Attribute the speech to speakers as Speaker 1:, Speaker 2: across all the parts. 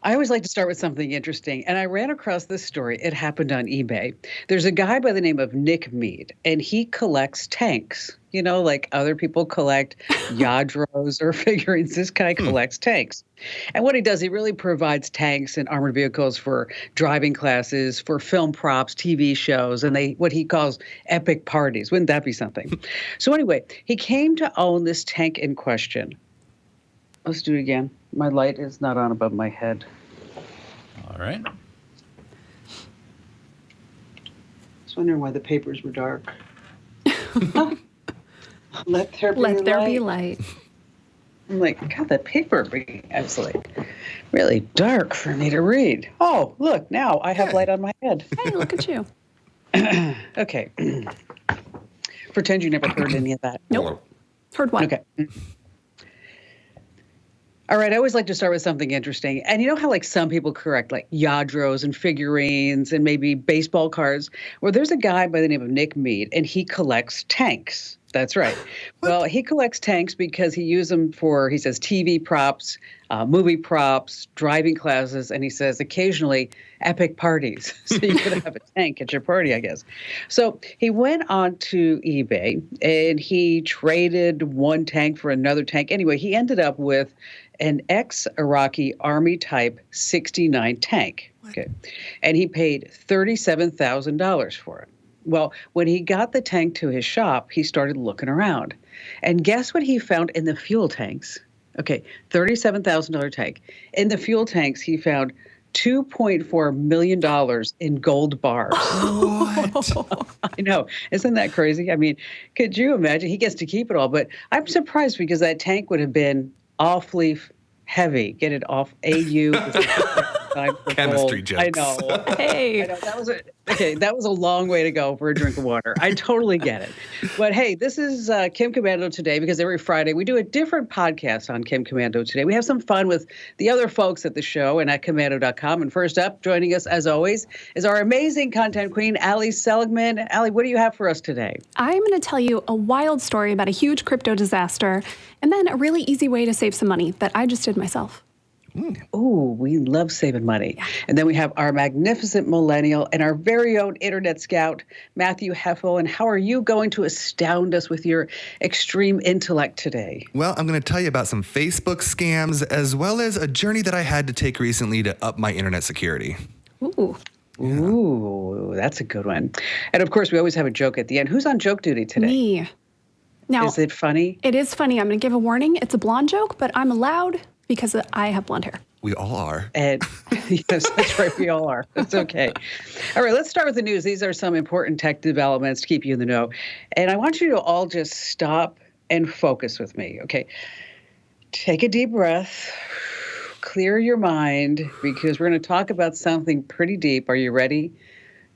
Speaker 1: I always like to start with something interesting. And I ran across this story. It happened on eBay. There's a guy by the name of Nick Mead, and he collects tanks. Like other people collect Yadros or figurines. This guy
Speaker 2: Hmm.
Speaker 1: collects tanks. And what he does, he really provides tanks and armored vehicles for driving classes, for film props, TV shows, and what he calls epic parties. Wouldn't that be something? So anyway, he came to own this tank in question. Let's do it again. My light is not on above my head.
Speaker 2: All right.
Speaker 1: Just wondering why the papers were dark. Let there be
Speaker 3: Let there
Speaker 1: light.
Speaker 3: be light.
Speaker 1: I'm like, God, that paper was like really dark for me to read. Oh, look, now I have light on my head.
Speaker 3: Hey, look at you.
Speaker 1: Okay. Pretend you never heard any of that.
Speaker 3: Nope. Heard what?
Speaker 1: Okay. All right, I always like to start with something interesting. And you know how some people correct Yadros and figurines and maybe baseball cards? Well, there's a guy by the name of Nick Mead, and he collects tanks. That's right. Well, he collects tanks because he uses them for, he says, TV props, movie props, driving classes, and he says occasionally epic parties. So you could have a tank at your party, I guess. So he went on to eBay and he traded one tank for another tank. Anyway, he ended up with an ex-Iraqi Army Type 69 tank. Okay. And he paid $37,000 for it. Well, when he got the tank to his shop, he started looking around. And guess what he found in the fuel tanks? Okay, $37,000 tank. In the fuel tanks, he found $2.4 million in gold bars.
Speaker 2: What?
Speaker 1: I know. Isn't that crazy? I mean, could you imagine? He gets to keep it all. But I'm surprised because that tank would have been awfully heavy. Get it off AU.
Speaker 2: Chemistry jokes.
Speaker 1: I know.
Speaker 3: Hey.
Speaker 1: I know. That was a long way to go for a drink of water. I totally get it. But hey, this is Kim Komando Today, because every Friday we do a different podcast on Kim Komando Today. We have some fun with the other folks at the show and at komando.com. And first up, joining us as always, is our amazing content queen, Ali Seligman. Ali, what do you have for us today?
Speaker 3: I'm going to tell you a wild story about a huge crypto disaster and then a really easy way to save some money that I just did myself.
Speaker 1: Ooh, we love saving money. Yeah. And then we have our magnificent millennial and our very own internet scout, Matthew Heffel. And how are you going to astound us with your extreme intellect today?
Speaker 2: Well, I'm going to tell you about some Facebook scams as well as a journey that I had to take recently to up my internet security.
Speaker 3: Ooh.
Speaker 1: Yeah. Ooh, that's a good one. And of course, we always have a joke at the end. Who's on joke duty today?
Speaker 3: Me. Now,
Speaker 1: is it funny?
Speaker 3: It is funny. I'm going to give a warning. It's a blonde joke, but I'm allowed because I have blonde hair.
Speaker 2: We all are.
Speaker 1: And yes, that's right. We all are. That's okay. All right, let's start with the news. These are some important tech developments to keep you in the know. And I want you to all just stop and focus with me, okay? Take a deep breath. Clear your mind, because we're going to talk about something pretty deep. Are you ready?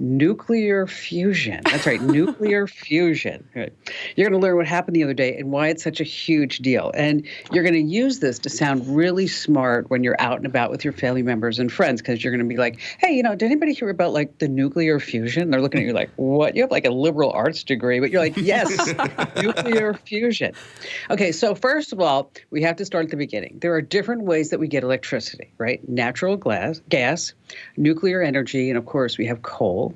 Speaker 1: Nuclear fusion. That's right, nuclear fusion. Right. You're going to learn what happened the other day and why it's such a huge deal. And you're going to use this to sound really smart when you're out and about with your family members and friends, because you're going to be like, hey, did anybody hear about the nuclear fusion? They're looking at you like, what? You have a liberal arts degree, but you're like, yes, nuclear fusion. Okay, so first of all, we have to start at the beginning. There are different ways that we get electricity, right? Natural gas, nuclear energy, and of course we have coal.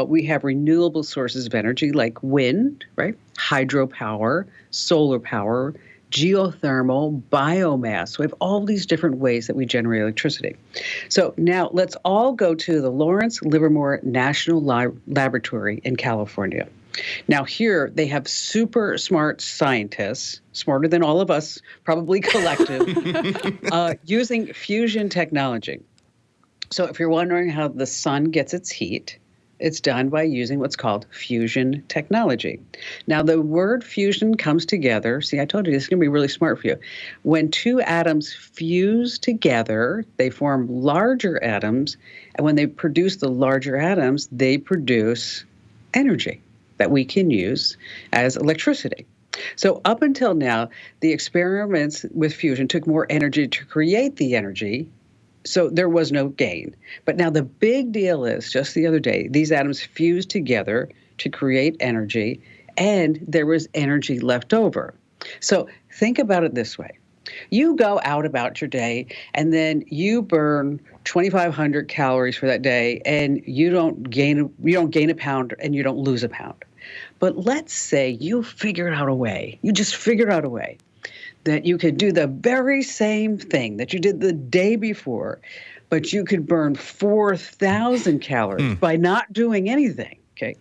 Speaker 1: We have renewable sources of energy like wind, right? Hydropower, solar power, geothermal, biomass. We have all these different ways that we generate electricity. So now let's all go to the Lawrence Livermore National Laboratory in California. Now here they have super smart scientists, smarter than all of us, probably collective, using fusion technology. So if you're wondering how the sun gets its heat, it's done by using what's called fusion technology. Now, the word fusion comes together. See, I told you this is going to be really smart for you. When two atoms fuse together, they form larger atoms. And when they produce the larger atoms, they produce energy that we can use as electricity. So up until now, the experiments with fusion took more energy to create the energy. So there was no gain. But now the big deal is, just the other day, these atoms fused together to create energy, and there was energy left over. So think about it this way. You go out about your day and then you burn 2,500 calories for that day, and you don't gain a pound and you don't lose a pound. But let's say you figured out a way. You just figured out a way that you could do the very same thing that you did the day before, but you could burn 4,000 calories by not doing anything. Okay,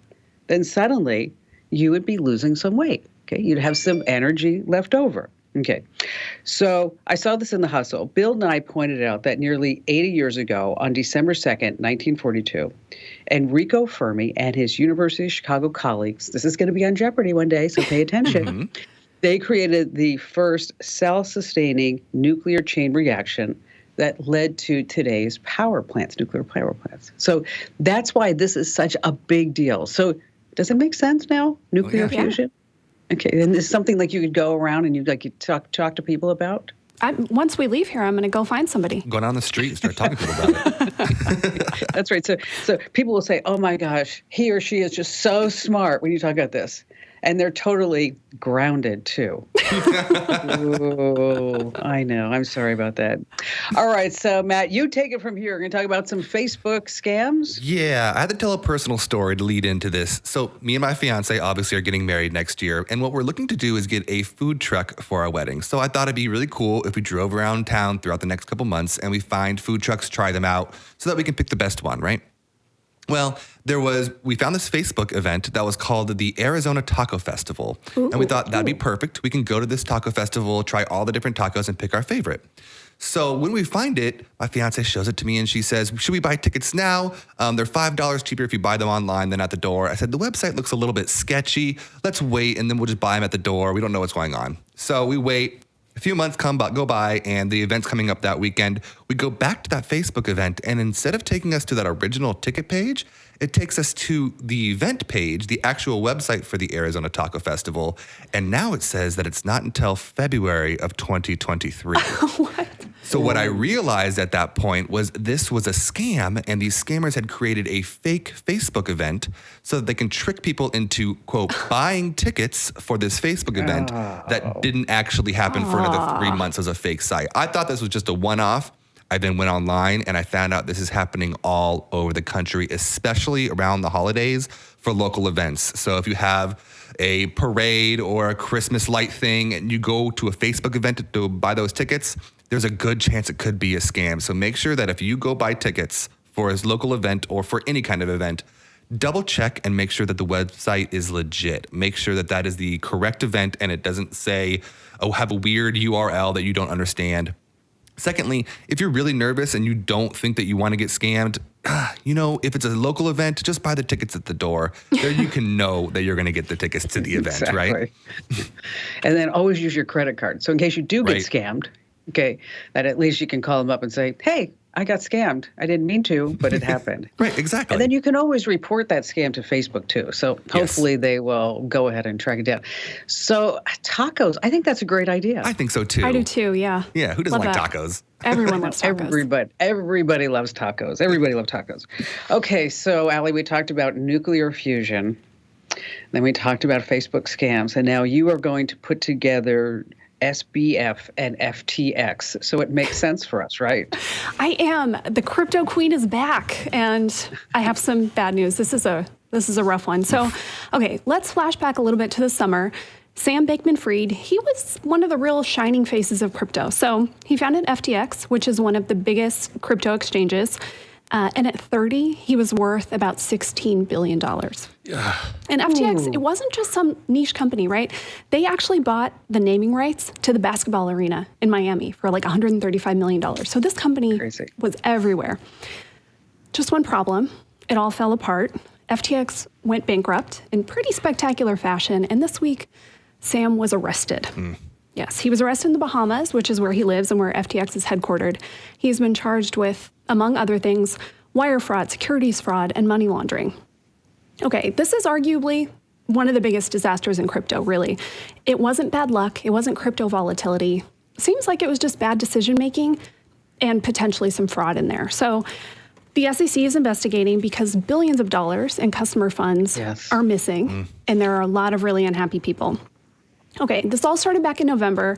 Speaker 1: then suddenly you would be losing some weight. Okay, you'd have some energy left over. Okay, so I saw this in The Hustle. Bill Nye pointed out that nearly 80 years ago, on December 2nd, 1942, Enrico Fermi and his University of Chicago colleagues, this is going to be on Jeopardy one day, so pay attention, they created the first self-sustaining nuclear chain reaction that led to today's power plants, nuclear power plants. So that's why this is such a big deal. So does it make sense now, nuclear fusion? Okay, and this is something like you could go around and you talk to people about?
Speaker 3: Once we leave here, I'm going to go find somebody.
Speaker 2: Go down the street and start talking to people about it.
Speaker 1: That's right. So people will say, oh my gosh, he or she is just so smart when you talk about this. And they're totally grounded, too. Ooh, I know. I'm sorry about that. All right. So, Matt, you take it from here. We're going to talk about some Facebook scams.
Speaker 2: Yeah, I had to tell a personal story to lead into this. So me and my fiance obviously are getting married next year. And what we're looking to do is get a food truck for our wedding. So I thought it'd be really cool if we drove around town throughout the next couple months and we find food trucks, try them out so that we can pick the best one, right? Well, we found this Facebook event that was called the Arizona Taco Festival. Ooh, and we thought that'd be perfect. We can go to this taco festival, try all the different tacos and pick our favorite. So when we find it, my fiance shows it to me and she says, should we buy tickets now? They're $5 cheaper if you buy them online than at the door. I said, the website looks a little bit sketchy. Let's wait and then we'll just buy them at the door. We don't know what's going on. So we wait. A few months go by, and the event's coming up that weekend. We go back to that Facebook event, and instead of taking us to that original ticket page, it takes us to the event page, the actual website for the Arizona Taco Festival. And now it says that it's not until February of 2023.
Speaker 3: What?
Speaker 2: So what I realized at that point was this was a scam, and these scammers had created a fake Facebook event so that they can trick people into, quote, buying tickets for this Facebook event that didn't actually happen for another 3 months as a fake site. I thought this was just a one-off. I then went online and I found out this is happening all over the country, especially around the holidays for local events. So if you have a parade or a Christmas light thing and you go to a Facebook event to buy those tickets, there's a good chance it could be a scam. So make sure that if you go buy tickets for a local event or for any kind of event, double check and make sure that the website is legit. Make sure that that is the correct event and it doesn't say, oh, have a weird URL that you don't understand. Secondly, if you're really nervous and you don't think that you want to get scammed, if it's a local event, just buy the tickets at the door. There you can know that you're going to get the tickets to the event,
Speaker 1: exactly.
Speaker 2: Right?
Speaker 1: And then always use your credit card. So in case you do get scammed, okay, that at least you can call them up and say, hey, I got scammed. I didn't mean to, but it happened.
Speaker 2: Right, exactly.
Speaker 1: And then you can always report that scam to Facebook too. So hopefully they will go ahead and track it down. So tacos, I think that's a great idea.
Speaker 2: I think so too.
Speaker 3: I do too, yeah.
Speaker 2: Yeah, who doesn't like tacos?
Speaker 3: Everyone loves tacos.
Speaker 1: Everybody loves tacos. Everybody loves tacos. Okay, so Allie, we talked about nuclear fusion. Then we talked about Facebook scams. And now you are going to put together SBF and FTX. So it makes sense for us, right? I
Speaker 3: am. The crypto queen is back, and I have some bad news. This is a rough one. So, okay, let's flash back a little bit to the summer. Sam Bankman-Fried, he was one of the real shining faces of crypto. So he founded FTX, which is one of the biggest crypto exchanges. And at 30, he was worth about $16 billion.
Speaker 2: Yeah.
Speaker 3: And FTX, it wasn't just some niche company, right? They actually bought the naming rights to the basketball arena in Miami for like $135 million. So this company was everywhere. Just one problem. It all fell apart. FTX went bankrupt in pretty spectacular fashion. And this week, Sam was arrested. Yes, he was arrested in the Bahamas, which is where he lives and where FTX is headquartered. He's been charged with, among other things, wire fraud, securities fraud, and money laundering. Okay, this is arguably one of the biggest disasters in crypto, really. It wasn't bad luck. It wasn't crypto volatility. Seems like it was just bad decision-making and potentially some fraud in there. So the SEC is investigating because billions of dollars in customer funds are missing, and there are a lot of really unhappy people. Okay, this all started back in November.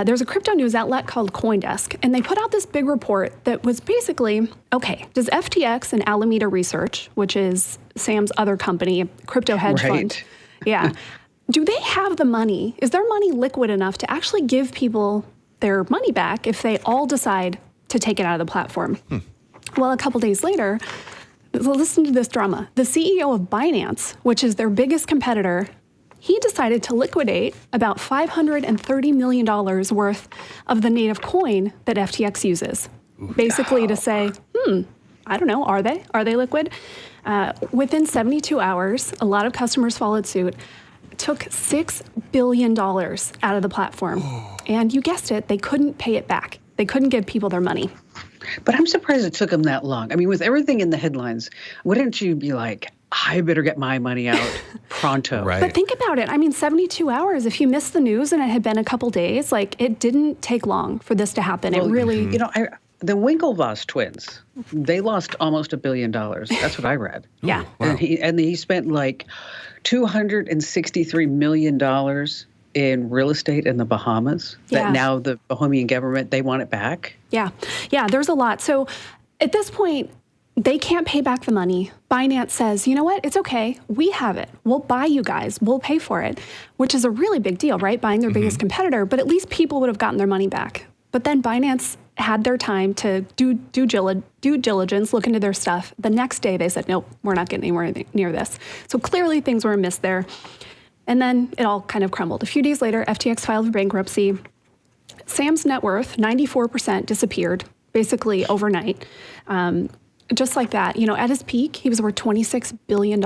Speaker 3: There's a crypto news outlet called CoinDesk, and they put out this big report that was basically, okay, does FTX and Alameda Research, which is Sam's other company, a crypto hedge fund, do they have the money? Is their money liquid enough to actually give people their money back if they all decide to take it out of the platform? Well, a couple days later, listen to this drama. The CEO of Binance, which is their biggest competitor, he decided to liquidate about $530 million worth of the native coin that FTX uses. Basically to say, I don't know, are they liquid? Within 72 hours, a lot of customers followed suit, took $6 billion out of the platform. And you guessed it, they couldn't pay it back. They couldn't give people their money.
Speaker 1: But I'm surprised it took them that long. I mean, with everything in the headlines, wouldn't you be like, I better get my money out pronto?
Speaker 2: Right.
Speaker 3: But think about it. I mean, 72 hours. If you missed the news and it had been a couple days, like it didn't take long for this to happen. Well, it really,
Speaker 1: you know, the Winklevoss twins, they lost almost $1 billion. That's what I read.
Speaker 3: Yeah.
Speaker 2: Wow.
Speaker 1: And he spent like $263 million in real estate in the Bahamas. That now the Bahamian government, they want it back.
Speaker 3: Yeah. There's a lot. So at this point, they can't pay back the money. Binance says, you know what? It's okay. We have it. We'll buy you guys. We'll pay for it, which is a really big deal, right? Buying their biggest competitor, but at least people would have gotten their money back. But then Binance had their time to do due diligence, look into their stuff. The next day they said, nope, we're not getting anywhere near this. So clearly things were amiss there. And then it all kind of crumbled. A few days later, FTX filed for bankruptcy. Sam's net worth, 94%, disappeared, basically overnight. Just like that, you know, at his peak, he was worth $26 billion.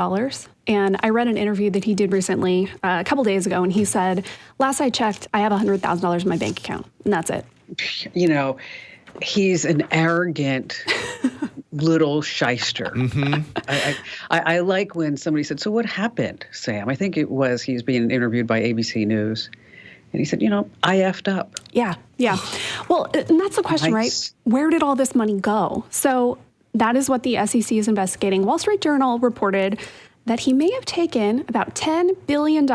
Speaker 3: And I read an interview that he did recently, a couple days ago, and he said, last I checked, I have $100,000 in my bank account, and that's it.
Speaker 1: You know, he's an arrogant little shyster. I like when somebody said, so what happened, Sam? I think it was he was being interviewed by ABC News. And he said, you know, I effed up.
Speaker 3: Yeah. Well, and that's the question, right? Where did all this money go? So that is what the SEC is investigating. Wall Street Journal reported that he may have taken about $10 billion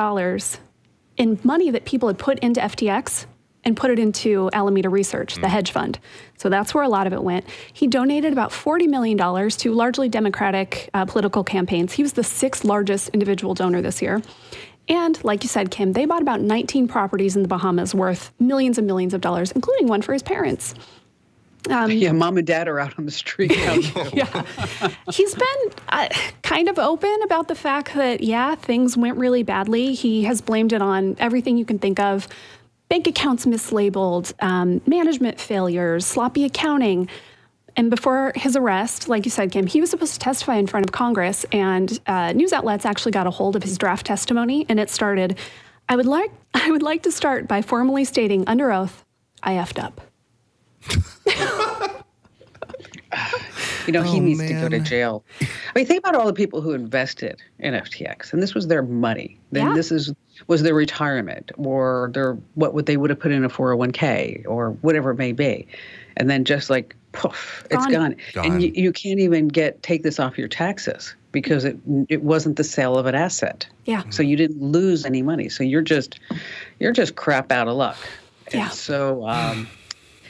Speaker 3: in money that people had put into FTX and put it into Alameda Research, the hedge fund. So that's where a lot of it went. He donated about $40 million to largely Democratic political campaigns. He was the 6th largest individual donor this year. And like you said, Kim, they bought about 19 properties in the Bahamas worth millions and millions of dollars, including one for his parents.
Speaker 1: Mom and dad are out on the street now.
Speaker 3: He's been kind of open about the fact that, things went really badly. He has blamed it on everything you can think of. Bank accounts mislabeled, management failures, sloppy accounting. And before his arrest, like you said, Kim, he was supposed to testify in front of Congress, and news outlets actually got a hold of his draft testimony, and it started, I would like to start by formally stating under oath, I effed up.
Speaker 1: You know, he needs to go to jail. I mean, think about all the people who invested in FTX, and this was their money. Then this was their retirement, or what they would have put in a 401k, or whatever it may be. And then just like, poof, it's gone. And you can't even take this off your taxes because it wasn't the sale of an asset.
Speaker 3: Yeah.
Speaker 1: So you didn't lose any money. So you're just crap out of luck.
Speaker 3: Yeah.
Speaker 1: And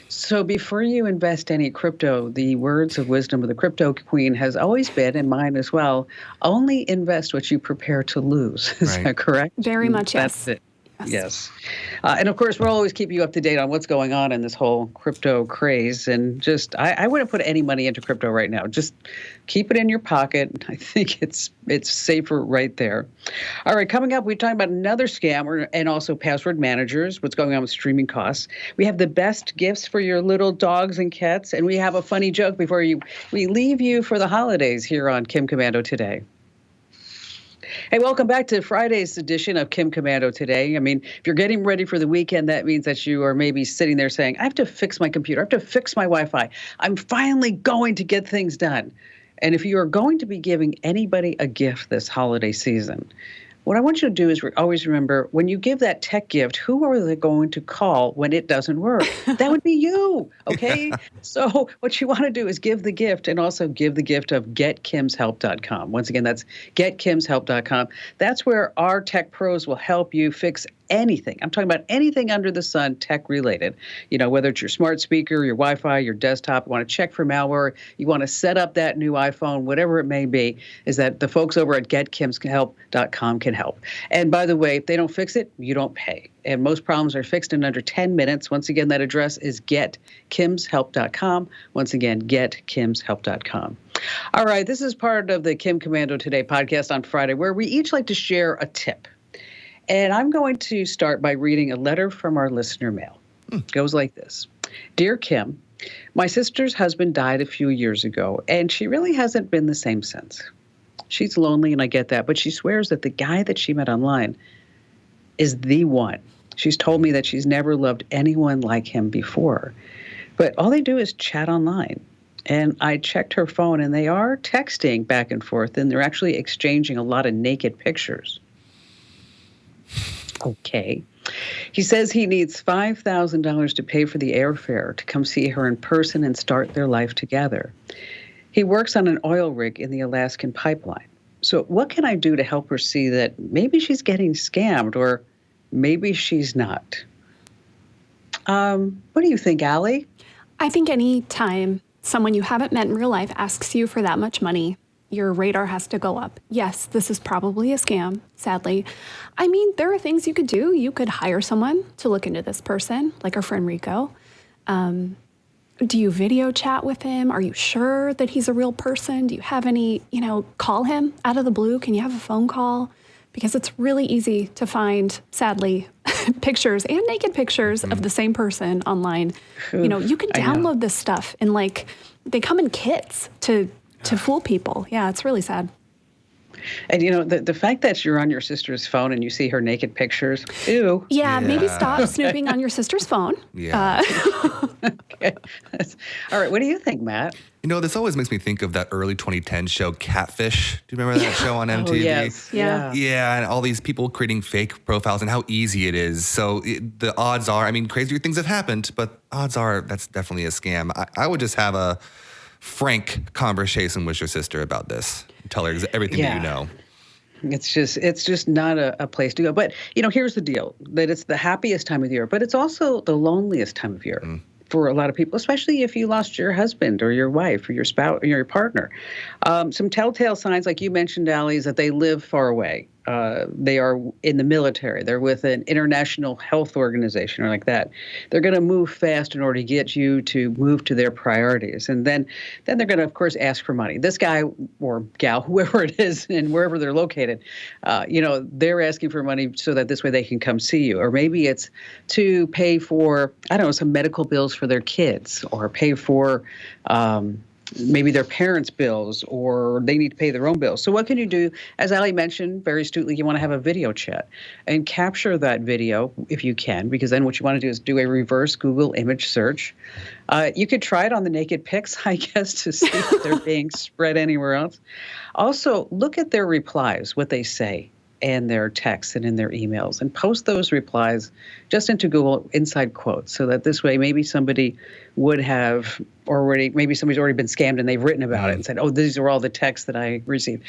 Speaker 1: so before you invest any crypto, the words of wisdom of the crypto queen has always been, and mine as well, only invest what you prepare to lose. Is that correct?
Speaker 3: Very much, yes.
Speaker 1: That's it. Yes. And of course, we'll always keep you up to date on what's going on in this whole crypto craze. And I wouldn't put any money into crypto right now. Just keep it in your pocket. I think it's safer right there. All right, coming up, we're talking about another scam and also password managers, what's going on with streaming costs. We have the best gifts for your little dogs and cats. And we have a funny joke before we leave you for the holidays here on Kim Komando Today. Hey, welcome back to Friday's edition of Kim Komando Today. I mean, if you're getting ready for the weekend, that means that you are maybe sitting there saying, I have to fix my computer. I have to fix my Wi-Fi. I'm finally going to get things done. And if you are going to be giving anybody a gift this holiday season, what I want you to do is always remember, when you give that tech gift, who are they going to call when it doesn't work? That would be you, okay? So what you want to do is give the gift, and also give the gift of getkimshelp.com. Once again, that's getkimshelp.com. That's where our tech pros will help you fix anything. I'm talking about anything under the sun tech related. Whether it's your smart speaker, your Wi-Fi, your desktop, you want to check for malware, you want to set up that new iPhone, whatever it may be, is that the folks over at getkimshelp.com can help. And by the way, if they don't fix it, you don't pay. And most problems are fixed in under 10 minutes. Once again, that address is getkimshelp.com. Once again, getkimshelp.com. All right, this is part of the Kim Komando Today podcast on Friday, where we each like to share a tip. And I'm going to start by reading a letter from our listener mail. It goes like this. Dear Kim, my sister's husband died a few years ago, and she really hasn't been the same since. She's lonely, and I get that, but she swears that the guy that she met online is the one. She's told me that she's never loved anyone like him before. But all they do is chat online. And I checked her phone, and they are texting back and forth, and they're actually exchanging a lot of naked pictures. Okay. He says he needs $5,000 to pay for the airfare to come see her in person and start their life together. He works on an oil rig in the Alaskan pipeline. So what can I do to help her see that maybe she's getting scammed or maybe she's not? What do you think, Allie?
Speaker 3: I think any time someone you haven't met in real life asks you for that much money, your radar has to go up. Yes, this is probably a scam, sadly. I mean, there are things you could do. You could hire someone to look into this person, like our friend Rico. Do you video chat with him? Are you sure that he's a real person? Do you have any, call him out of the blue? Can you have a phone call? Because it's really easy to find, sadly, pictures and naked pictures of the same person online. You can download this stuff and they come in kits to fool people. Yeah, it's really sad.
Speaker 1: And the fact that you're on your sister's phone and you see her naked pictures, ew.
Speaker 3: Yeah, maybe stop snooping on your sister's phone.
Speaker 2: Yeah.
Speaker 1: Okay. All right, what do you think, Matt?
Speaker 2: This always makes me think of that early 2010 show Catfish. Do you remember that show on MTV?
Speaker 1: Oh, yes.
Speaker 3: Yeah.
Speaker 2: Yeah, and all these people creating fake profiles and how easy it is. So the odds are, crazier things have happened, but odds are that's definitely a scam. I would just have a frank conversation with your sister about this. Tell her everything that you know.
Speaker 1: It's just not a place to go. But, here's the deal, that it's the happiest time of year, but it's also the loneliest time of year for a lot of people, especially if you lost your husband or your wife or your spouse or your partner. Some telltale signs, like you mentioned, Allie, is that they live far away. They are in the military. They're with an international health organization or like that. They're going to move fast in order to get you to move to their priorities. And then they're going to, of course, ask for money. This guy or gal, whoever it is, and wherever they're located, they're asking for money so that this way they can come see you. Or maybe it's to pay for, some medical bills for their kids or pay for maybe their parents' bills, or they need to pay their own bills. So what can you do? As Ali mentioned very astutely, you want to have a video chat and capture that video if you can, because then what you want to do is do a reverse Google image search. You could try it on the naked pics, I guess, to see if they're being spread anywhere else. Also, look at their replies, what they say, and their texts and in their emails, and post those replies just into Google inside quotes, so that this way maybe somebody would have maybe somebody's already been scammed and they've written about it and said, oh, these are all the texts that I received.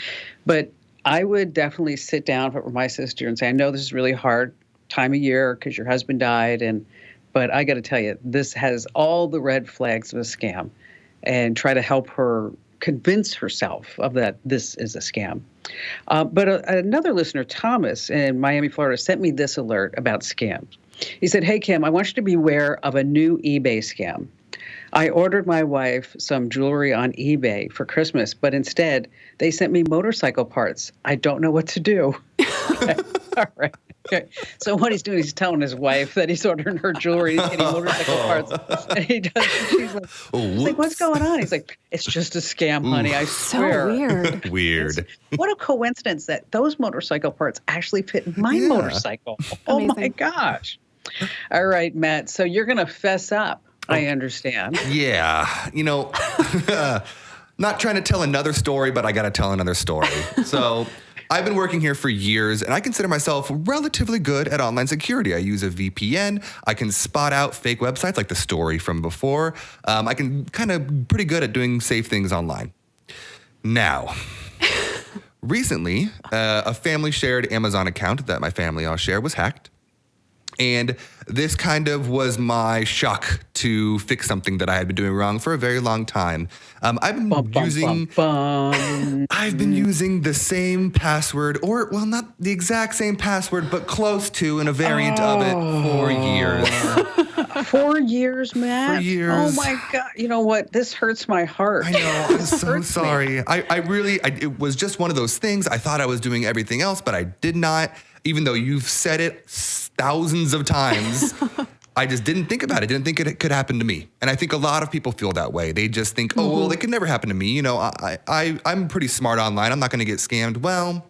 Speaker 1: But I would definitely sit down with my sister and say, I know this is really hard time of year because your husband died, but I got to tell you, this has all the red flags of a scam, and try to help her convince herself of that this is a scam. But another listener, Thomas in Miami, Florida, sent me this alert about scams. He said, hey, Kim, I want you to be aware of a new eBay scam. I ordered my wife some jewelry on eBay for Christmas, but instead they sent me motorcycle parts. I don't know what to do. Okay. All right. Okay. So what he's doing, he's telling his wife that he's ordering her jewelry, he's getting motorcycle parts. And she's like, what's going on? He's like, it's just a scam, honey, I swear.
Speaker 3: So weird.
Speaker 2: Weird.
Speaker 1: What a coincidence that those motorcycle parts actually fit my motorcycle. Oh, my gosh. All right, Matt. So you're going to fess up, I understand.
Speaker 2: Yeah. Not trying to tell another story, but I got to tell another story. So I've been working here for years, and I consider myself relatively good at online security. I use a VPN. I can spot out fake websites like the story from before. I can kind of pretty good at doing safe things online. Now, recently, a family shared Amazon account that my family all share was hacked. And this kind of was my shock to fix something that I had been doing wrong for a very long time. I've been using the same password, or well, not the exact same password, but close to, and a variant of it for years.
Speaker 1: 4 years, Matt?
Speaker 2: For years.
Speaker 1: Oh my God. You know what? This hurts my heart.
Speaker 2: I know. I'm so sorry. It was just one of those things. I thought I was doing everything else, but I did not. Even though you've said it thousands of times, I just didn't think about it. Didn't think it could happen to me. And I think a lot of people feel that way. They just think, oh, well, it could never happen to me. You know, I'm pretty smart online. I'm not going to get scammed. Well,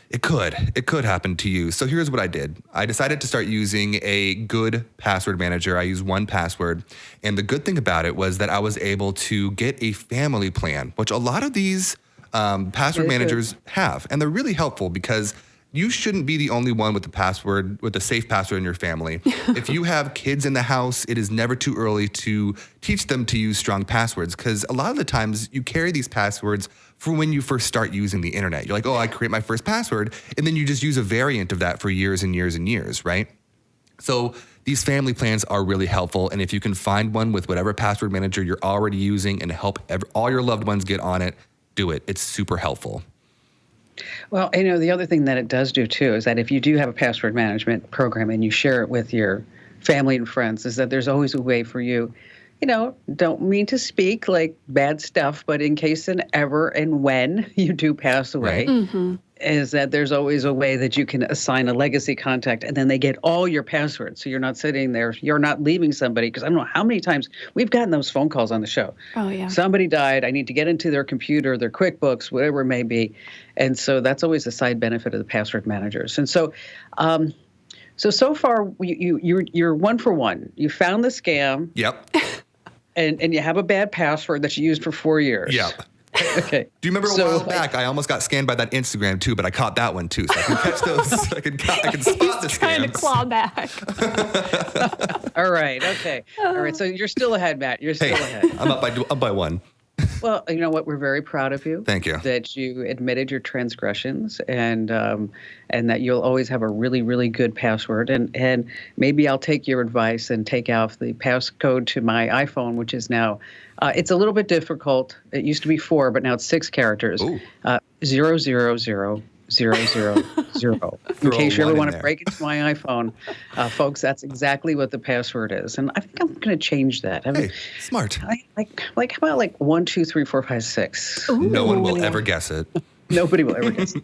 Speaker 2: it could. It could happen to you. So here's what I did. I decided to start using a good password manager. I use 1Password. And the good thing about it was that I was able to get a family plan, which a lot of these password managers have. And they're really helpful because you shouldn't be the only one with a safe password in your family. If you have kids in the house, it is never too early to teach them to use strong passwords, because a lot of the times you carry these passwords for when you first start using the internet. You're like, oh, I create my first password, and then you just use a variant of that for years and years and years, right? So these family plans are really helpful, and if you can find one with whatever password manager you're already using and help all your loved ones get on it, do it. It's super helpful.
Speaker 1: Well, you know, the other thing that it does do, too, is that if you do have a password management program and you share it with your family and friends, is that there's always a way for you, you know, don't mean to speak like bad stuff, but in case and ever and when you do pass away, is that there's always a way that you can assign a legacy contact, and then they get all your passwords. So you're not sitting there, you're not leaving somebody, because I don't know how many times we've gotten those phone calls on the show.
Speaker 3: Oh, yeah. Somebody
Speaker 1: died. I need to get into their computer, their QuickBooks, whatever it may be. And so that's always a side benefit of the password managers. And so, so far you're one for one. You found the scam.
Speaker 2: Yep.
Speaker 1: And you have a bad password that you used for 4 years.
Speaker 2: Yep.
Speaker 1: Okay.
Speaker 2: Do you remember a while back? I almost got scanned by that Instagram too, but I caught that one too, so I can catch those. I can spot the scams.
Speaker 3: Trying to claw back.
Speaker 1: All right. Okay. All right. So you're still ahead, Matt. You're still ahead.
Speaker 2: I'm up by one.
Speaker 1: Well, you know what? We're very proud of you.
Speaker 2: Thank you.
Speaker 1: That you admitted your transgressions, and that you'll always have a really, really good password. And maybe I'll take your advice and take off the passcode to my iPhone, which is now, it's a little bit difficult. It used to be 4, but now it's 6 characters. 00000. In case you ever want to break into my iPhone, folks, that's exactly what the password is. And I think I'm going to change that.
Speaker 2: Hey, smart.
Speaker 1: How about 1, 2, 3, 4, 5, 6?
Speaker 3: Ooh.
Speaker 2: No one will ever guess it.
Speaker 1: Nobody will ever guess it.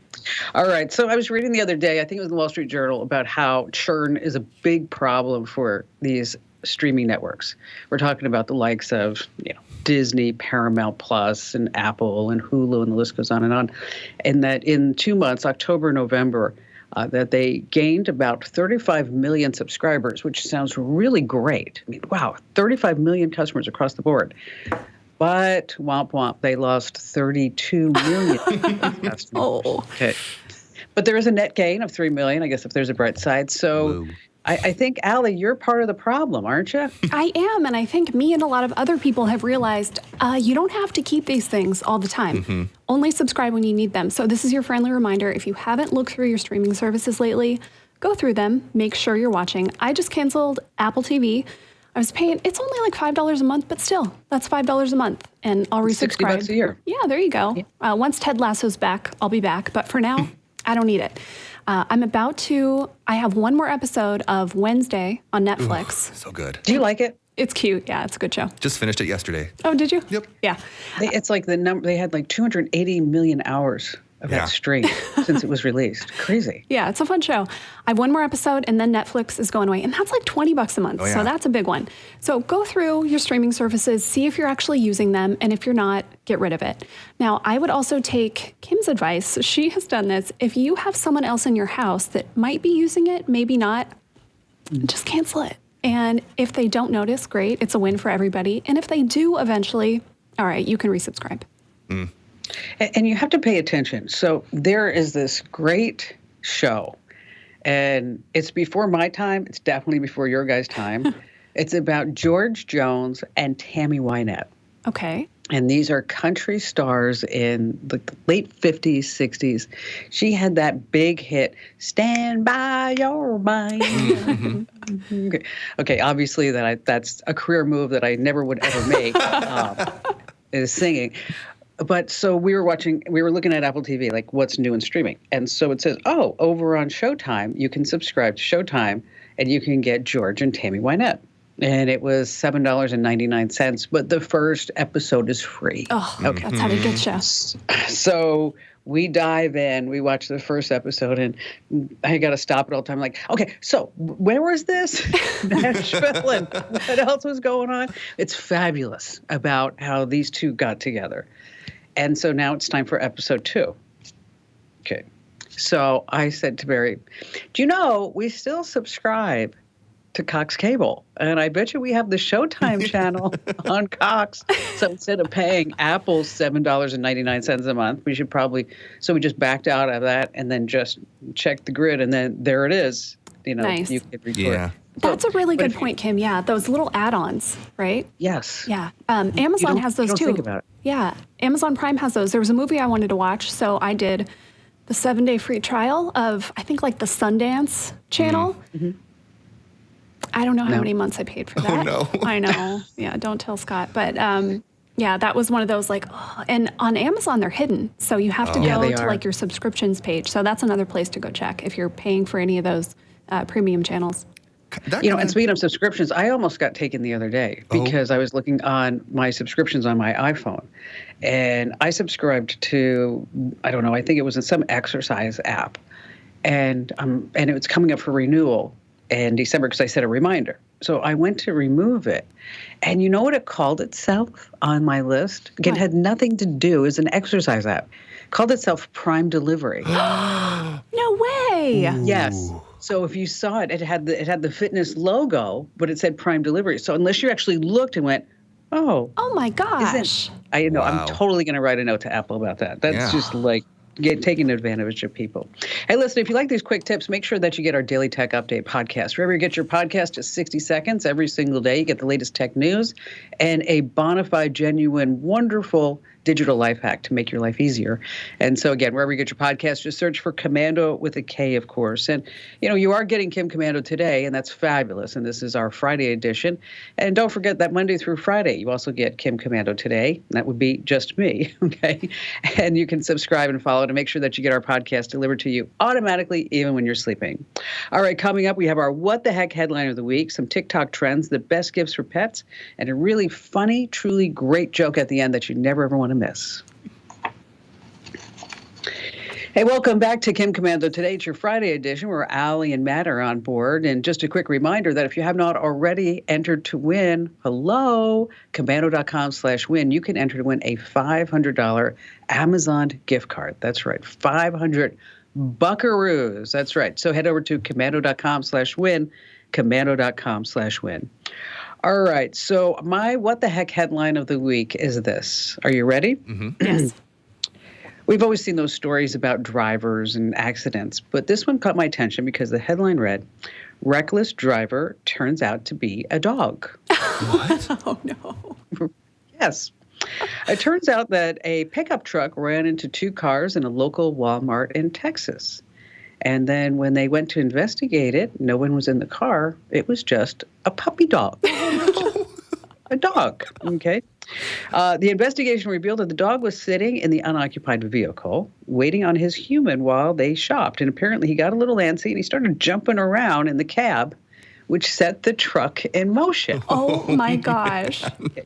Speaker 1: All right. So I was reading the other day, I think it was in the Wall Street Journal, about how churn is a big problem for these streaming networks. We're talking about the likes of, you know, Disney, Paramount Plus, and Apple, and Hulu, and the list goes on. And that in 2 months, October, November, that they gained about 35 million subscribers, which sounds really great. I mean, wow, 35 million customers across the board. But womp womp, they lost 32 million customers.
Speaker 3: Oh.
Speaker 1: Okay. But there is a net gain of 3 million, I guess, if there's a bright side. So I think, Allie, you're part of the problem, aren't you?
Speaker 3: I am, and I think me and a lot of other people have realized you don't have to keep these things all the time. Only subscribe when you need them. So this is your friendly reminder. If you haven't looked through your streaming services lately, go through them. Make sure you're watching. I just canceled Apple TV. I was paying, it's only like $5 a month, but still, that's $5 a month, and I'll resubscribe.
Speaker 1: $60 a year.
Speaker 3: Yeah, there you go. Yeah. Once Ted Lasso's back, I'll be back. But for now, I don't need it. I have one more episode of Wednesday on Netflix.
Speaker 2: Ooh, so good.
Speaker 1: Do you like it?
Speaker 3: It's cute. Yeah, it's a good show.
Speaker 2: Just finished it yesterday.
Speaker 3: Oh, did you?
Speaker 2: Yep.
Speaker 3: Yeah.
Speaker 1: It's like the number, they had like 280 million hours of that stream since it was released. Crazy.
Speaker 3: Yeah, it's a fun show. I have one more episode, and then Netflix is going away, and that's like $20 a month.
Speaker 2: Oh, yeah.
Speaker 3: So that's a big one. So go through your streaming services, see if you're actually using them, and if you're not, get rid of it. Now, I would also take Kim's advice. She has done this. If you have someone else in your house that might be using it, maybe not, just cancel it. And if they don't notice, great. It's a win for everybody. And if they do eventually, all right, you can resubscribe.
Speaker 1: And you have to pay attention. So there is this great show, and it's before my time. It's definitely before your guys' time. It's about George Jones and Tammy Wynette.
Speaker 3: Okay.
Speaker 1: And these are country stars in the late 50s, 60s. She had that big hit, Stand By Your Mind. Okay, obviously that's a career move that I never would ever make, is singing. But so we were looking at Apple TV, like what's new in streaming. And so it says, oh, over on Showtime, you can subscribe to Showtime and you can get George and Tammy Wynette. And it was $7.99, but the first episode is free.
Speaker 3: Oh, okay. That's how they get you.
Speaker 1: So we dive in, we watch the first episode, and I got to stop it all the time. Like, okay, so where was this? Nashville, and what else was going on? It's fabulous about how these two got together. And so now it's time for episode 2. Okay. So I said to Barry, do you know we still subscribe to Cox Cable? And I bet you we have the Showtime channel on Cox. So instead of paying Apple's $7.99 a month, we just backed out of that and then just checked the grid, and then there it is.
Speaker 3: Nice.
Speaker 1: You can record.
Speaker 2: Yeah.
Speaker 3: That's a really good point, Kim. Yeah, those little add-ons, right?
Speaker 1: Yes.
Speaker 3: Yeah. Amazon has those too.
Speaker 1: Think about it.
Speaker 3: Yeah. Amazon Prime has those. There was a movie I wanted to watch, so I did the 7-day free trial of, I think, like the Sundance channel. Mm-hmm. I don't know how many months I paid for that.
Speaker 2: Oh, no.
Speaker 3: I know. Yeah, don't tell Scott. But yeah, that was one of those and on Amazon, they're hidden. So you have to go to like your subscriptions page. So that's another place to go check if you're paying for any of those premium channels.
Speaker 1: And speaking of subscriptions, I almost got taken the other day because I was looking on my subscriptions on my iPhone. And I subscribed to, I don't know, I think it was in some exercise app. And it was coming up for renewal in December because I set a reminder. So I went to remove it. And you know what it called itself on my list? Again, it had nothing to do. It was an exercise app. It called itself Prime Delivery.
Speaker 3: No way.
Speaker 2: Ooh.
Speaker 1: Yes. So if you saw it, it had the fitness logo, but it said Prime Delivery. So unless you actually looked and went, oh
Speaker 3: my gosh.
Speaker 1: I know. Wow. I'm totally going to write a note to Apple about that. That's just like taking advantage of people. Hey, listen, if you like these quick tips, make sure that you get our Daily Tech Update podcast. Wherever you get your podcast, just 60 seconds every single day. You get the latest tech news and a bona fide, genuine, wonderful digital life hack to make your life easier. And so again, wherever you get your podcast, just search for Komando with a K, of course. And, you are getting Kim Komando today, and that's fabulous. And this is our Friday edition. And don't forget that Monday through Friday, you also get Kim Komando today. That would be just me, okay? And you can subscribe and follow to make sure that you get our podcast delivered to you automatically, even when you're sleeping. All right, coming up, we have our What the Heck headline of the week, some TikTok trends, the best gifts for pets, and a really funny, truly great joke at the end that you never ever want to miss. Hey, welcome back to Kim Komando. Today it's your Friday edition where Allie and Matt are on board. And just a quick reminder that if you have not already entered to win, komando.com/win, you can enter to win a $500 Amazon gift card. That's right, 500 buckaroos. That's right. So head over to komando.com/win, komando.com/win. All right. So my What the Heck headline of the week is this. Are you ready?
Speaker 2: Mm-hmm.
Speaker 3: Yes.
Speaker 1: We've always seen those stories about drivers and accidents, but this one caught my attention because the headline read, "Reckless driver turns out to be a dog."
Speaker 2: What?
Speaker 3: Oh, no.
Speaker 1: Yes. It turns out that a pickup truck ran into 2 cars in a local Walmart in Texas. And then when they went to investigate it, no one was in the car. It was just a puppy dog. A dog, okay? The investigation revealed that the dog was sitting in the unoccupied vehicle, waiting on his human while they shopped. And apparently he got a little antsy and he started jumping around in the cab, which set the truck in motion.
Speaker 3: Oh, my gosh.
Speaker 1: Okay.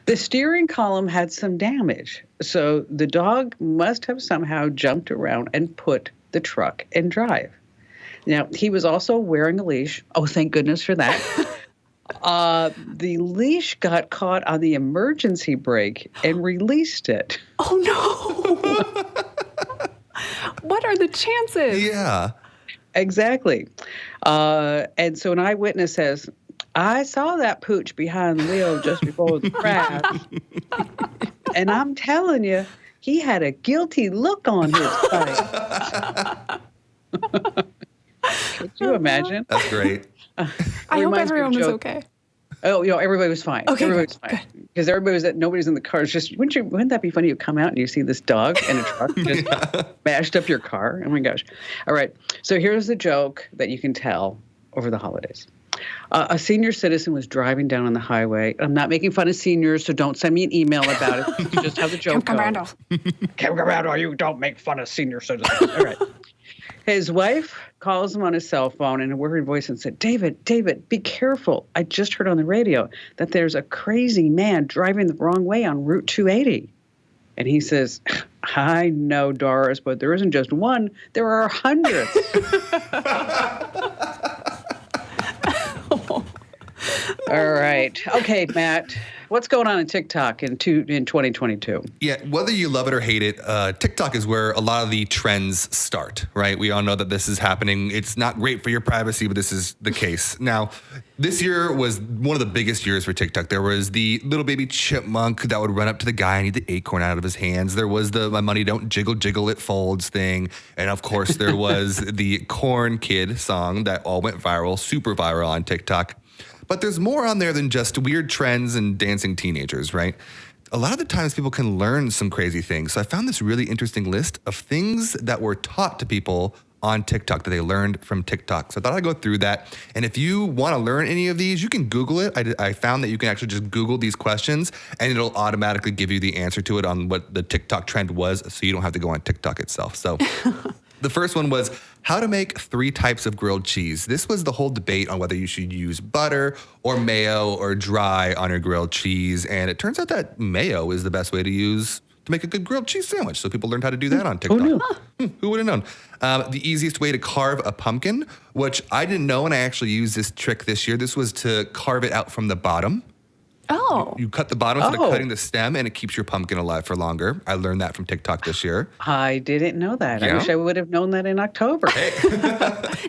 Speaker 1: The steering column had some damage, so the dog must have somehow jumped around and put the truck in drive. Now, he was also wearing a leash. Oh, thank goodness for that. The leash got caught on the emergency brake and released it.
Speaker 3: Oh, no. What are the chances?
Speaker 2: Yeah.
Speaker 1: Exactly. And so an eyewitness says, "I saw that pooch behind the wheel just before the crash. And I'm telling you, he had a guilty look on his face." Could you imagine?
Speaker 2: That's great.
Speaker 3: I hope everyone was okay.
Speaker 1: Oh, everybody was fine.
Speaker 3: Okay,
Speaker 1: everybody was fine. Because nobody's in the car. It's just, wouldn't that be funny? You come out and you see this dog in a truck just bashed up your car. Oh my gosh. All right. So here's the joke that you can tell over the holidays. A senior citizen was driving down on the highway. I'm not making fun of seniors, so don't send me an email about it. You just have the joke.
Speaker 3: Kim Komando.
Speaker 1: Kim Komando, you don't make fun of senior citizens. All right. His wife calls him on his cell phone in a worried voice and said, David, be careful. I just heard on the radio that there's a crazy man driving the wrong way on Route 280. And he says, I know, Doris, but there isn't just one. There are hundreds. All right. Okay, Matt. What's going on in TikTok in 2022?
Speaker 2: Yeah, whether you love it or hate it, TikTok is where a lot of the trends start, right? We all know that this is happening. It's not great for your privacy, but this is the case. Now, this year was one of the biggest years for TikTok. There was the little baby chipmunk that would run up to the guy and eat the acorn out of his hands. There was the my money don't jiggle, it folds thing. And of course, there was the Corn Kid song that all went viral, super viral on TikTok. But there's more on there than just weird trends and dancing teenagers, right? A lot of the times people can learn some crazy things. So I found this really interesting list of things that were taught to people on TikTok that they learned from TikTok. So I thought I'd go through that. And if you want to learn any of these, you can Google it. I found that you can actually just Google these questions and it'll automatically give you the answer to it on what the TikTok trend was. So you don't have to go on TikTok itself. So the first one was how to make 3 types of grilled cheese. This was the whole debate on whether you should use butter or mayo or dry on your grilled cheese. And it turns out that mayo is the best way to use to make a good grilled cheese sandwich. So people learned how to do that on TikTok. Who would have known? The easiest way to carve a pumpkin, which I didn't know, and I actually used this trick this year. This was to carve it out from the bottom.
Speaker 3: Oh.
Speaker 2: You cut the bottom instead of cutting the stem, and it keeps your pumpkin alive for longer. I learned that from TikTok this year.
Speaker 1: I didn't know that.
Speaker 2: Yeah.
Speaker 1: I wish I would have known that in October.
Speaker 2: Hey.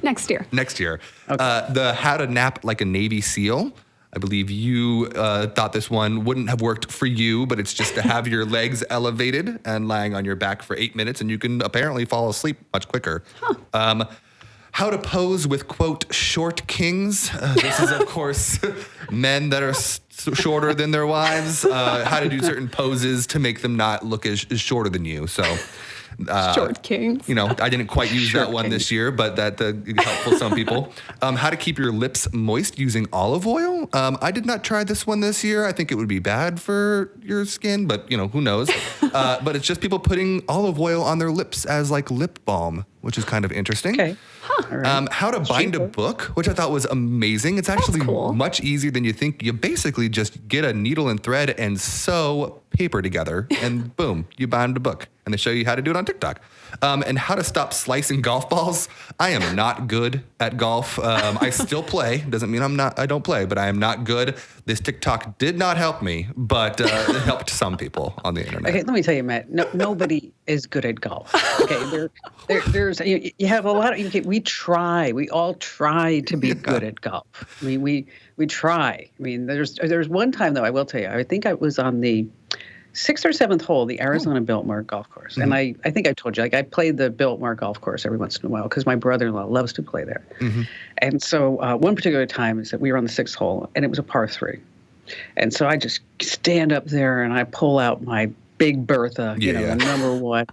Speaker 3: Next year.
Speaker 2: Okay. The how to nap like a Navy SEAL. I believe you thought this one wouldn't have worked for you, but it's just to have your legs elevated and lying on your back for 8 minutes, and you can apparently fall asleep much quicker. How to pose with, quote, short kings. This is, of course, men that are shorter than their wives. How to do certain poses to make them not look as shorter than you. So,
Speaker 3: short kings.
Speaker 2: I didn't quite use that one this year, but that helpful some people. How to keep your lips moist using olive oil. I did not try this one this year. I think it would be bad for your skin, but who knows? But it's just people putting olive oil on their lips as like lip balm, which is kind of interesting.
Speaker 1: Okay. Right.
Speaker 2: How to bind a book, which I thought was amazing. It's actually much easier than you think. You basically just get a needle and thread and sew paper together, and boom, you bind a book. And they show you how to do it on TikTok. And how to stop slicing golf balls. I am not good at golf. I still play. Doesn't mean I don't play, but I am not good. This TikTok did not help me, but it helped some people on the internet.
Speaker 1: Okay, let me tell you, Matt. Nobody is good at golf. Okay, there's you have a lot of. We try. We all try to be good at golf. I mean, we try. I mean, there's one time though. I will tell you. I think I was on the 6th or 7th hole, the Arizona Biltmore golf course. Mm-hmm. And I think I told you, I played the Biltmore golf course every once in a while because my brother-in-law loves to play there. Mm-hmm. And so one particular time is that we were on the 6th hole, and it was a par 3. And so I just stand up there, and I pull out my Big Bertha, the number 1.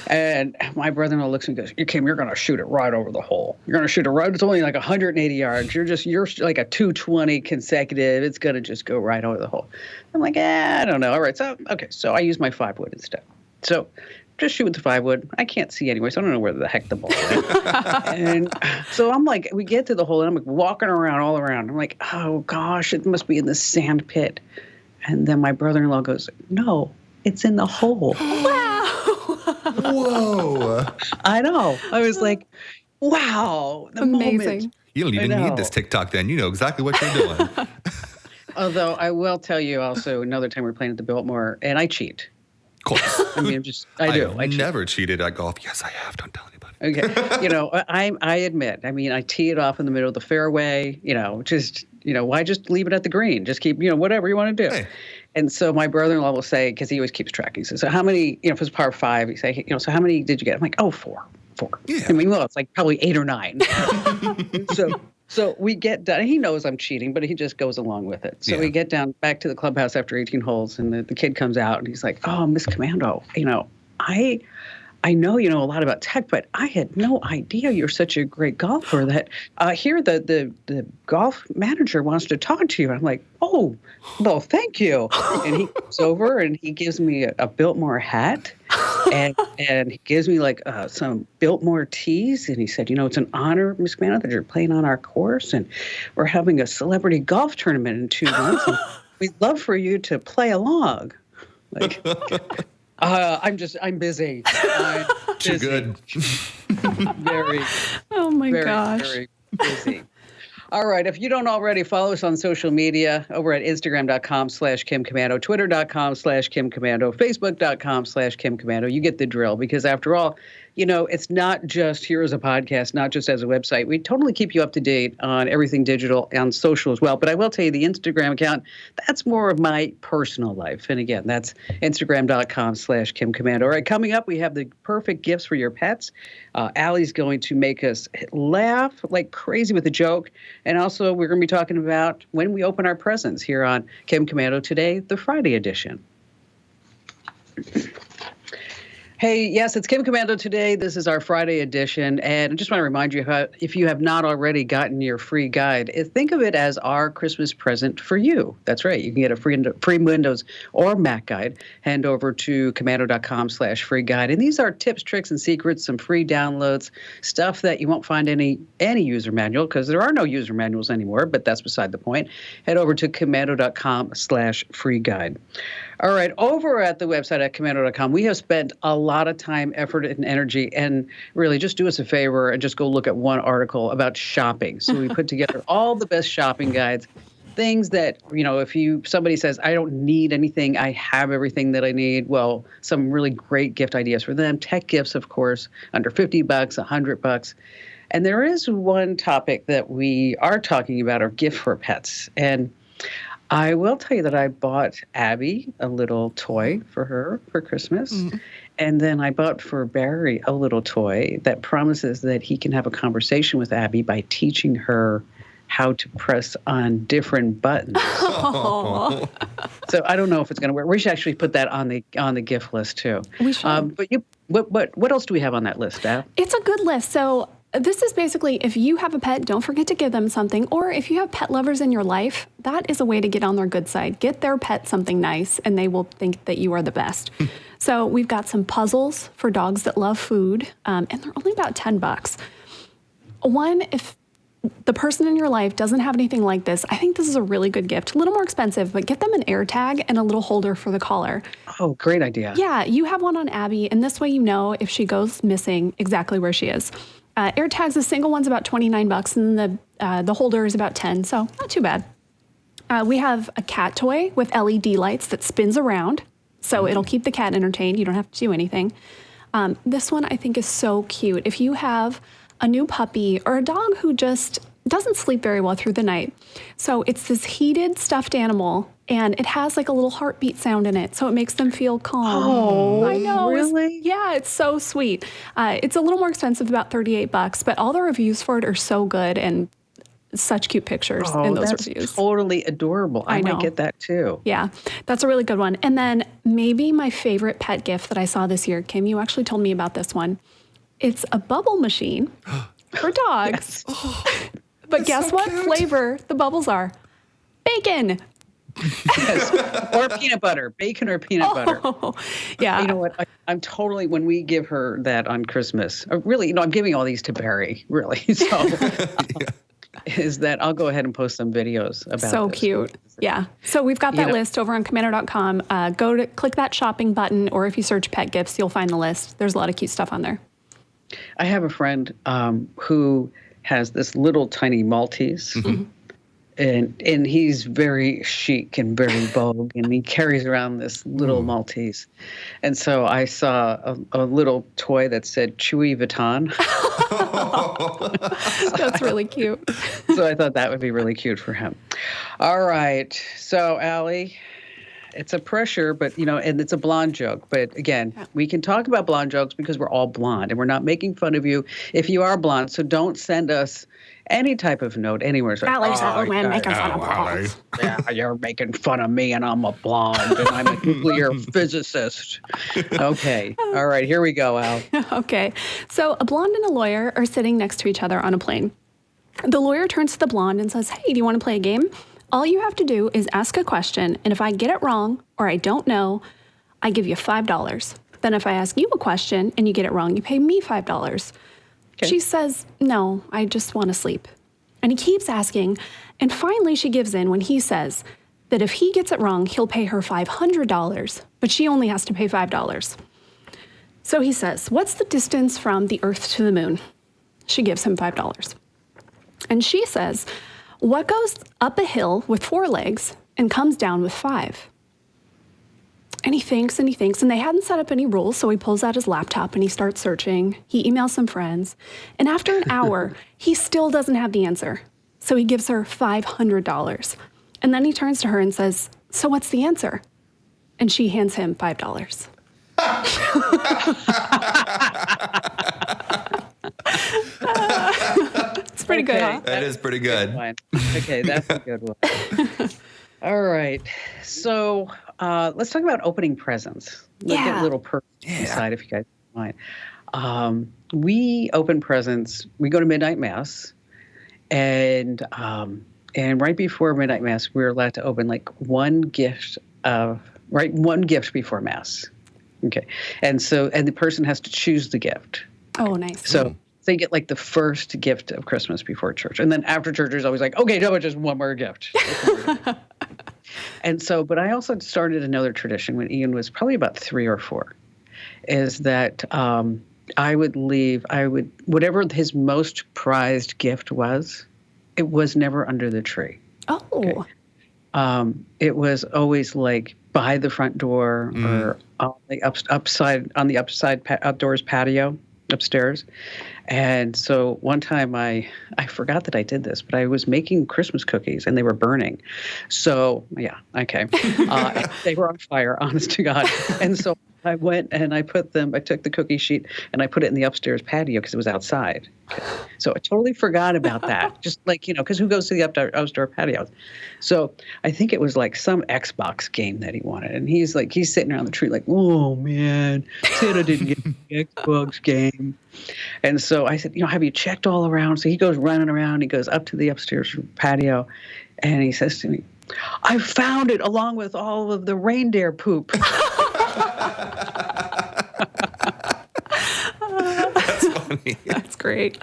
Speaker 1: And my brother-in-law looks at me and goes, Kim, you're going to shoot it right over the hole. You're going to shoot it right. It's only like 180 yards. You're like a 220 consecutive. It's going to just go right over the hole. I'm like, I don't know. All right. So I use my 5-wood instead. So just shoot with the 5-wood. I can't see anyway, so I don't know where the heck the ball is. And so I'm like, we get to the hole, and I'm like walking around all around. I'm like, oh, gosh, it must be in the sand pit. And then my brother-in-law goes, no. It's in the hole.
Speaker 3: Wow.
Speaker 2: Whoa.
Speaker 1: I know. I was like, wow.
Speaker 3: Amazing.
Speaker 1: Moment.
Speaker 2: You don't even need this TikTok then. You know exactly what you're doing.
Speaker 1: Although I will tell you also another time we were playing at the Biltmore, and I cheat.
Speaker 2: Of course.
Speaker 1: I mean, I do.
Speaker 2: I never cheated at golf. Yes, I have. Don't tell anybody.
Speaker 1: Okay. I admit, I tee it off in the middle of the fairway, why just leave it at the green? Just keep, whatever you want to do. Hey. And so my brother-in-law will say, because he always keeps track, he says, so how many, if it's par 5, he say, so how many did you get? I'm like, 4.
Speaker 2: Yeah.
Speaker 1: It's like probably 8 or 9. So So we get done. He knows I'm cheating, but he just goes along with it. So we get down back to the clubhouse after 18 holes, and the kid comes out, and he's like, "Oh, Miss Komando, I know you know a lot about tech, but I had no idea you're such a great golfer that here the golf manager wants to talk to you." I'm like, "Oh, well, thank you." And he comes over and he gives me a Biltmore hat, and he gives me like some Biltmore tees, and he said, "It's an honor, Miss Komando, that you're playing on our course, and we're having a celebrity golf tournament in 2 months. And we'd love for you to play along." Like. I'm busy.
Speaker 2: Too good.
Speaker 1: Very.
Speaker 3: Oh my gosh.
Speaker 1: Very busy. All right. If you don't already, follow us on social media over at Instagram.com/Kim Komando, Twitter.com/Kim Komando, Facebook.com/Kim Komando. You get the drill, because after all, it's not just here as a podcast, not just as a website. We totally keep you up to date on everything digital and social as well. But I will tell you, the Instagram account, that's more of my personal life. And again, that's Instagram.com/Kim Komando. All right, coming up, we have the perfect gifts for your pets. Allie's going to make us laugh like crazy with a joke. And also, we're going to be talking about when we open our presents here on Kim Komando Today, the Friday edition. Hey, yes, it's Kim Komando Today. This is our Friday edition. And I just want to remind you, if you have not already gotten your free guide, think of it as our Christmas present for you. That's right. You can get a free Windows or Mac guide. Head over to komando.com/free guide. And these are tips, tricks, and secrets, some free downloads, stuff that you won't find any user manual, because there are no user manuals anymore, but that's beside the point. Head over to komando.com/free guide. All right, over at the website at komando.com, we have spent a lot of time, effort, and energy, and really just do us a favor and just go look at one article about shopping. So we put together all the best shopping guides, things that, if somebody says, "I don't need anything, I have everything that I need," well, some really great gift ideas for them. Tech gifts, of course, under $50, $100. And there is one topic that we are talking about, our gift for pets. And I will tell you that I bought Abby a little toy for her for Christmas. And then I bought for Barry a little toy that promises that he can have a conversation with Abby by teaching her how to press on different buttons. So I don't know if it's going to work. We should actually put that on the gift list too.
Speaker 3: We should.
Speaker 1: But what else do we have on that list, Ab?
Speaker 3: It's a good list. So this is basically, if you have a pet, don't forget to give them something. Or if you have pet lovers in your life, that is a way to get on their good side. Get their pet something nice, and they will think that you are the best. So we've got some puzzles for dogs that love food, and they're only about $10. One, if the person in your life doesn't have anything like this, I think this is a really good gift. A little more expensive, but get them an air tag and a little holder for the collar.
Speaker 1: Oh, great idea.
Speaker 3: Yeah, you have one on Abby, and this way you know if she goes missing exactly where she is. Air tags, the single one's about $29, and the holder is about $10, so not too bad. We have a cat toy with LED lights that spins around, so it'll keep the cat entertained. You don't have to do anything. This one I think is so cute. If you have a new puppy or a dog who just doesn't sleep very well through the night, so it's this heated stuffed animal, and it has like a little heartbeat sound in it, so it makes them feel calm.
Speaker 1: Oh,
Speaker 3: I know.
Speaker 1: Really?
Speaker 3: It's so sweet. It's a little more expensive, about $38, but all the reviews for it are so good, and such cute pictures in those reviews.
Speaker 1: That's totally adorable. I might get that too.
Speaker 3: Yeah, that's a really good one. And then maybe my favorite pet gift that I saw this year, Kim, you actually told me about this one. It's a bubble machine for dogs. But guess what flavor the bubbles are? Bacon.
Speaker 1: Yes. Or peanut butter. Bacon or peanut butter.
Speaker 3: Yeah.
Speaker 1: You know what? I'm totally, when we give her that on Christmas, really, I'm giving all these to Barry, really. So is that I'll go ahead and post some videos about
Speaker 3: so
Speaker 1: this.
Speaker 3: Cute. Yeah. So we've got that list over on komando.com. Go to click that shopping button, or if you search pet gifts, you'll find the list. There's a lot of cute stuff on there.
Speaker 1: I have a friend who has this little tiny Maltese. And he's very chic and very vogue, and he carries around this little Maltese. And so I saw a little toy that said Chewy Vuitton.
Speaker 3: That's really cute.
Speaker 1: So I thought that would be really cute for him. All right. So, Allie, it's a pressure, but, and it's a blonde joke. But again, we can talk about blonde jokes because we're all blonde and we're not making fun of you if you are blonde. So don't send us any type of note anywhere. It's
Speaker 3: like, making fun of blondes.
Speaker 1: Yeah, you're making fun of me and I'm a blonde and I'm a nuclear physicist. Okay. All right, here we go, Al.
Speaker 3: Okay. So a blonde and a lawyer are sitting next to each other on a plane. The lawyer turns to the blonde and says, hey, do you want to play a game? All you have to do is ask a question, and if I get it wrong or I don't know, I give you $5. Then if I ask you a question and you get it wrong, you pay me $5. Okay. She says, no, I just want to sleep. And he keeps asking, and finally she gives in when he says that if he gets it wrong, he'll pay her $500, but she only has to pay $5. So he says, what's the distance from the Earth to the moon? She gives him $5. And she says, what goes up a hill with 4 legs and comes down with 5? And he thinks, and they hadn't set up any rules, so he pulls out his laptop and he starts searching. He emails some friends. And after an hour, he still doesn't have the answer. So he gives her $500. And then he turns to her and says, so what's the answer? And she hands him $5. It's pretty good, huh?
Speaker 2: That is pretty good.
Speaker 1: Okay, that's a good one. All right. So let's talk about opening presents. Let's get a little personal side if you guys don't mind. We open presents. We go to midnight mass, and right before midnight mass, we're allowed to open like one gift before mass. Okay, and the person has to choose the gift.
Speaker 3: Oh, nice.
Speaker 1: So they get like the first gift of Christmas before church. And then after church, there's always like, okay, no, just one more gift. And so, but I also started another tradition when Ian was probably about 3 or 4, is that whatever his most prized gift was, it was never under the tree.
Speaker 3: Oh.
Speaker 1: Okay? It was always like by the front door or on the outdoors patio upstairs. And so one time I forgot that I did this, but I was making Christmas cookies and they were burning. So they were on fire, honest to God. And so I went and I took the cookie sheet and I put it in the upstairs patio because it was outside. Okay. So I totally forgot about that. Just like, because who goes to the outdoor patio? So I think it was like some Xbox game that he wanted. And he's sitting around the tree like, oh man, Santa didn't get the Xbox game. And so I said, have you checked all around? So he goes running around. He goes up to the upstairs patio and he says to me, I found it along with all of the reindeer poop.
Speaker 2: That's funny.
Speaker 3: That's great.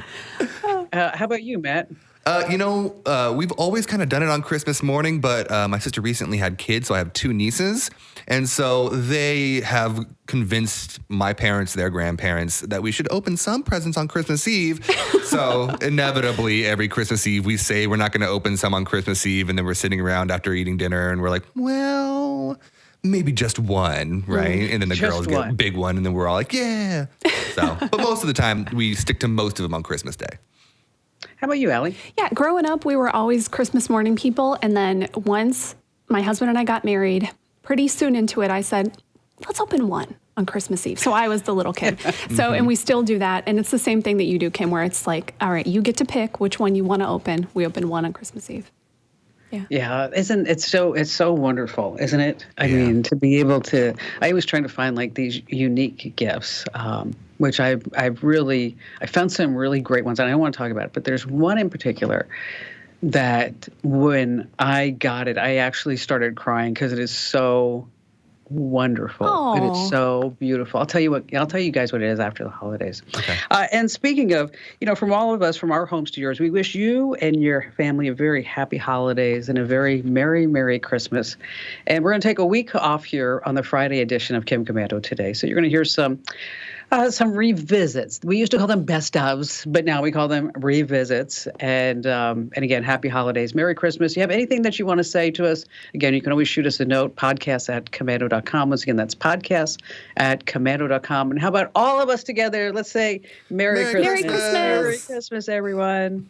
Speaker 1: How about you, Matt?
Speaker 2: We've always kind of done it on Christmas morning, but my sister recently had kids, so I have 2 nieces. And so they have convinced my parents, their grandparents, that we should open some presents on Christmas Eve. So inevitably, every Christmas Eve, we say we're not going to open some on Christmas Eve. And then we're sitting around after eating dinner and we're like, well, maybe just one, right? And then the girls get a big one and then we're all like, yeah. So, but most of the time, we stick to most of them on Christmas Day.
Speaker 1: How about you, Allie?
Speaker 3: Yeah, growing up, we were always Christmas morning people. And then once my husband and I got married, pretty soon into it, I said, let's open one on Christmas Eve. So I was the little kid. So, and we still do that. And it's the same thing that you do, Kim, where it's like, all right, you get to pick which one you want to open. We open one on Christmas Eve.
Speaker 1: Yeah, it's so wonderful, isn't it? I mean, to be able to, I was trying to find like these unique gifts, which I found some really great ones, and I don't want to talk about it, but there's one in particular that when I got it, I actually started crying because it is so wonderful.
Speaker 3: Aww.
Speaker 1: And it's so beautiful. I'll tell you guys what it is after the holidays.
Speaker 2: Okay.
Speaker 1: And speaking of, from all of us, from our homes to yours, we wish you and your family a very happy holidays and a very Merry, Merry Christmas. And we're going to take a week off here on the Friday edition of Kim Komando today. So you're going to hear some revisits. We used to call them best ofs, but now we call them revisits. And again, happy holidays, Merry Christmas. You have anything that you want to say to us? Again, you can always shoot us a note, podcast@komando.com. Once again, that's podcast@komando.com. And how about all of us together? Let's say Merry Christmas.
Speaker 3: Merry Christmas.
Speaker 1: Merry Christmas, everyone.